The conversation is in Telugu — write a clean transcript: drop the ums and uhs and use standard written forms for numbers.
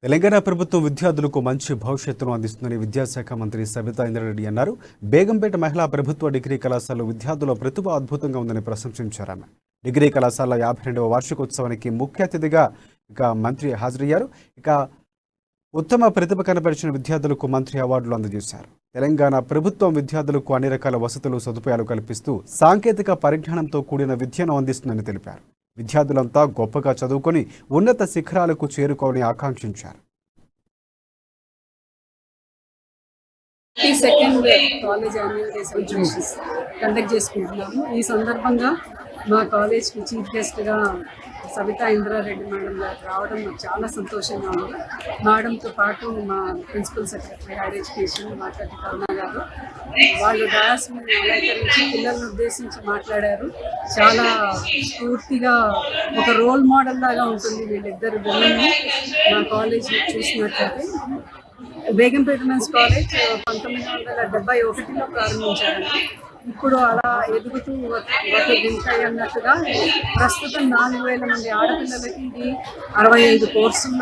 తెలంగాణ ప్రభుత్వం విద్యార్థులకు మంచి భవిష్యత్తును అందిస్తుందని విద్యాశాఖ మంత్రి సబితా ఇంద్రారెడ్డి అన్నారు. బేగంపేట మహిళా ప్రభుత్వ డిగ్రీ కళాశాలలో విద్యార్థుల ప్రతిభ అద్భుతంగా ఉందని ప్రశంసించారు. ఆమె డిగ్రీ కళాశాల 52వ వార్షికోత్సవానికి ముఖ్య అతిథిగా మంత్రి హాజరయ్యారు. ఉత్తమ ప్రతిభ కనబరిచిన విద్యార్థులకు మంత్రి అవార్డులు అందజేశారు. తెలంగాణ ప్రభుత్వం విద్యార్థులకు అన్ని రకాల వసతులు సదుపాయాలు కల్పిస్తూ సాంకేతిక పరిజ్ఞానంతో కూడిన విద్యను అందిస్తుందని తెలిపారు. విద్యార్థులంతా గొప్పగా చదువుకొని ఉన్నత శిఖరాలకు చేరుకోవాలని ఆకాంక్షించారు. College annual day celebrations conduct చేసుకుంటున్నాము. ఈ సందర్భంగా మా కాలేజ్కి చీఫ్ గెస్ట్గా సబితా ఇంద్రారెడ్డి మేడం గారు రావడం నాకు చాలా సంతోషంగా ఉంది. మేడంతో పాటు మా ప్రిన్సిపల్ సెక్రటరీ హైయర్ ఎడ్యుకేషన్ మాట్లాడి కరుణ గారు వాళ్ళు డాన్స్ అలంకరించి పిల్లలను ఉద్దేశించి మాట్లాడారు. చాలా స్ఫూర్తిగా ఒక రోల్ మోడల్ లాగా ఉంటుంది వీళ్ళిద్దరు విమెన్ని మా కాలేజ్ చూసినట్లయితే. బేగంపేట మెన్స్ కాలేజ్ 1971లో ప్రారంభించారండి. ఇప్పుడు అలా ఎదుగుతూ దించాయి అన్నట్టుగా ప్రస్తుతం 4000 మంది ఆడపిల్లలకి ఇది 65 కోర్సుల్లో